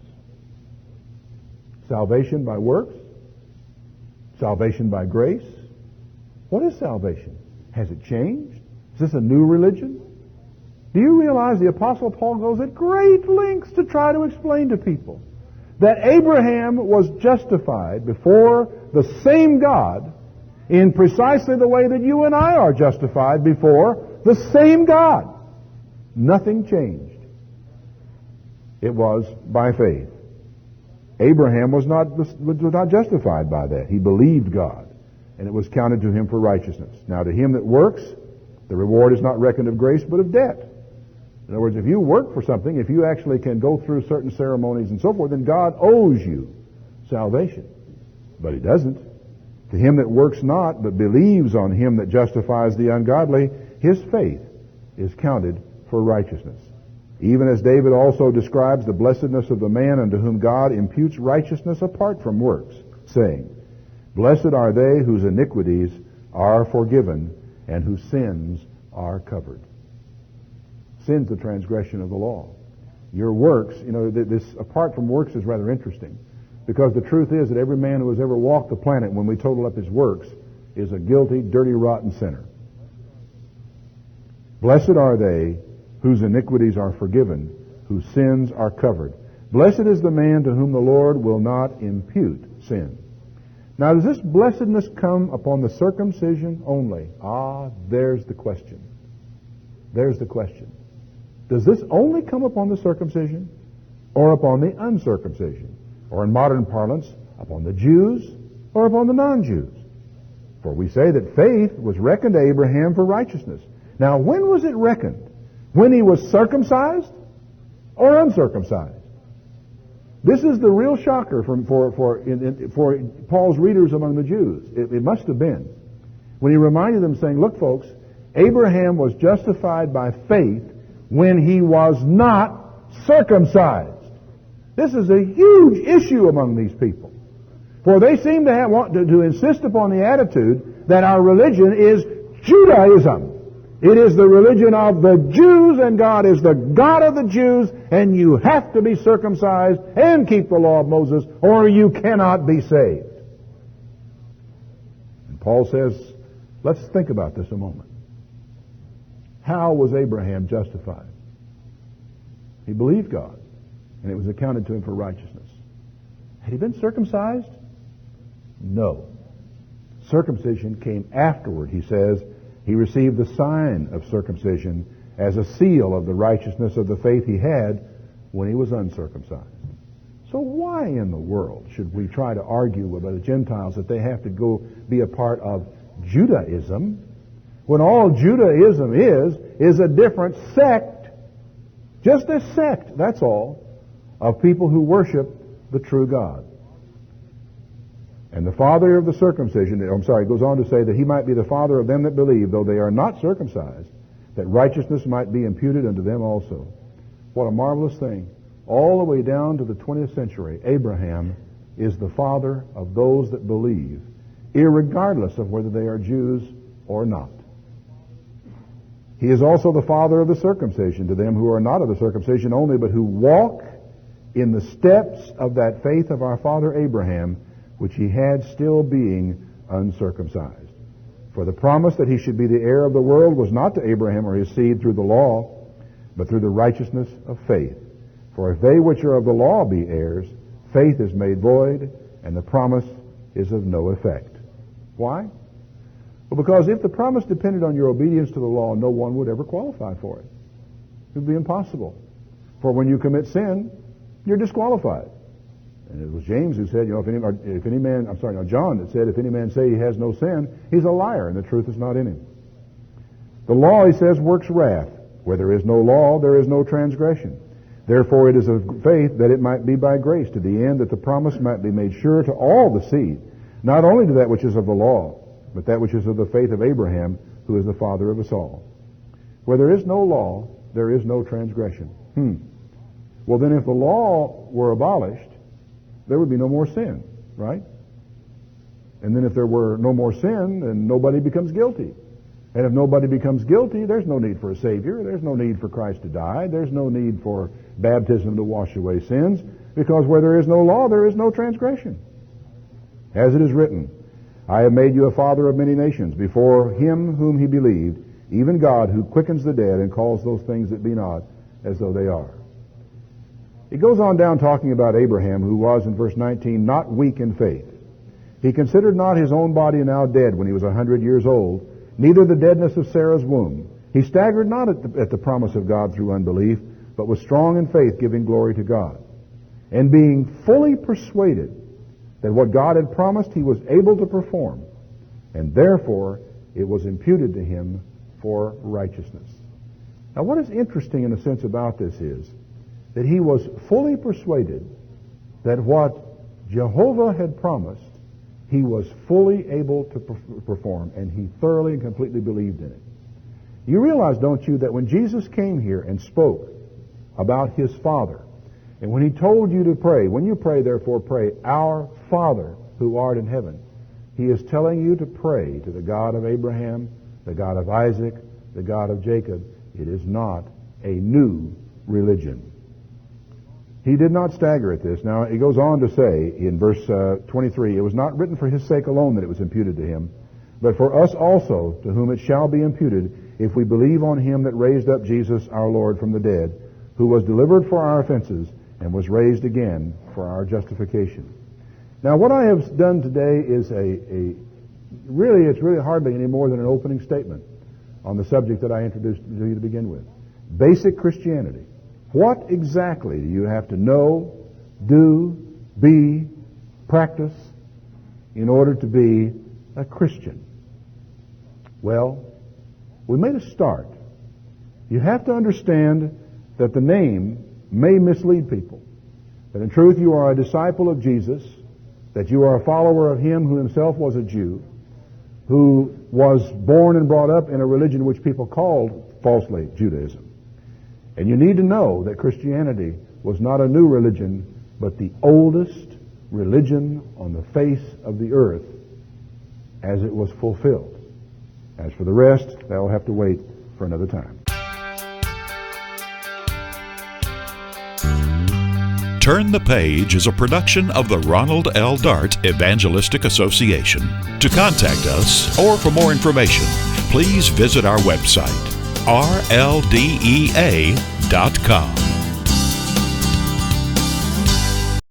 Salvation by works? Salvation by grace? What is salvation? Has it changed? Is this a new religion? Do you realize the Apostle Paul goes at great lengths to try to explain to people that Abraham was justified before the same God in precisely the way that you and I are justified before the same God. Nothing changed. It was by faith. Abraham was not justified by that. He believed God, and it was counted to him for righteousness. Now to him that works, the reward is not reckoned of grace, but of debt. In other words, if you work for something, if you actually can go through certain ceremonies and so forth, then God owes you salvation. But He doesn't. To him that works not, but believes on Him that justifies the ungodly, his faith is counted for righteousness. Even as David also describes the blessedness of the man unto whom God imputes righteousness apart from works, saying, Blessed are they whose iniquities are forgiven and whose sins are covered. Sin's the transgression of the law. Your works, this apart from works is rather interesting, because the truth is that every man who has ever walked the planet, when we total up his works, is a guilty, dirty, rotten sinner. Blessed are they whose iniquities are forgiven, whose sins are covered. Blessed is the man to whom the Lord will not impute sin. Now, does this blessedness come upon the circumcision only? There's the question. There's the question. Does this only come upon the circumcision, or upon the uncircumcision? Or in modern parlance, upon the Jews, or upon the non-Jews? For we say that faith was reckoned to Abraham for righteousness. Now, when was it reckoned? When he was circumcised or uncircumcised? This is the real shocker for Paul's readers among the Jews. It must have been when he reminded them, saying, look, folks, Abraham was justified by faith when he was not circumcised. This is a huge issue among these people. For they seem to want to insist upon the attitude that our religion is Judaism. It is the religion of the Jews, and God is the God of the Jews, and you have to be circumcised and keep the law of Moses, or you cannot be saved. And Paul says, let's think about this a moment. How was Abraham justified? He believed God, and it was accounted to him for righteousness. Had he been circumcised? No. Circumcision came afterward, he says. He received the sign of circumcision as a seal of the righteousness of the faith he had when he was uncircumcised. So why in the world should we try to argue with the Gentiles that they have to go be a part of Judaism, when all Judaism is a different sect, just a sect, that's all, of people who worship the true God. And the father of the circumcision, it goes on to say that he might be the father of them that believe, though they are not circumcised, that righteousness might be imputed unto them also. What a marvelous thing. All the way down to the 20th century, Abraham is the father of those that believe, irregardless of whether they are Jews or not. He is also the father of the circumcision to them who are not of the circumcision only, but who walk in the steps of that faith of our father Abraham, which he had still being uncircumcised. For the promise that he should be the heir of the world was not to Abraham or his seed through the law, but through the righteousness of faith. For if they which are of the law be heirs, faith is made void, and the promise is of no effect. Why? Well, because if the promise depended on your obedience to the law, no one would ever qualify for it. It would be impossible. For when you commit sin, you're disqualified. And it was James who said, John that said, if any man say he has no sin, he's a liar, and the truth is not in him. The law, he says, works wrath. Where there is no law, there is no transgression. Therefore it is of faith that it might be by grace, to the end that the promise might be made sure to all the seed, not only to that which is of the law, but that which is of the faith of Abraham, who is the father of us all. Where there is no law, there is no transgression. Well, then if the law were abolished, there would be no more sin, right? And then if there were no more sin, then nobody becomes guilty. And if nobody becomes guilty, there's no need for a Savior. There's no need for Christ to die. There's no need for baptism to wash away sins, because where there is no law, there is no transgression. As it is written, I have made you a father of many nations, before him whom he believed, even God who quickens the dead and calls those things that be not as though they are. He goes on down talking about Abraham, who was, in verse 19, not weak in faith. He considered not his own body now dead when he was 100 years old, neither the deadness of Sarah's womb. He staggered not at the promise of God through unbelief, but was strong in faith, giving glory to God. And being fully persuaded that what God had promised he was able to perform, and therefore it was imputed to him for righteousness. Now, what is interesting in a sense about this is that he was fully persuaded that what Jehovah had promised, he was fully able to perform, and he thoroughly and completely believed in it. You realize, don't you, that when Jesus came here and spoke about his Father, and when he told you to pray, when you pray, therefore pray, Our Father who art in heaven, he is telling you to pray to the God of Abraham, the God of Isaac, the God of Jacob. It is not a new religion. He did not stagger at this. Now, he goes on to say in verse 23, it was not written for his sake alone that it was imputed to him, but for us also, to whom it shall be imputed, if we believe on him that raised up Jesus our Lord from the dead, who was delivered for our offenses and was raised again for our justification. Now, what I have done today is it's really hardly any more than an opening statement on the subject that I introduced to you to begin with. Basic Christianity. What exactly do you have to know, do, be, practice in order to be a Christian? Well, we made a start. You have to understand that the name may mislead people. That in truth you are a disciple of Jesus, that you are a follower of him who himself was a Jew, who was born and brought up in a religion which people called falsely Judaism. And you need to know that Christianity was not a new religion, but the oldest religion on the face of the earth as it was fulfilled. As for the rest, that will have to wait for another time. Turn the Page is a production of the Ronald L. Dart Evangelistic Association. To contact us or for more information, please visit our website, RLDEA.com.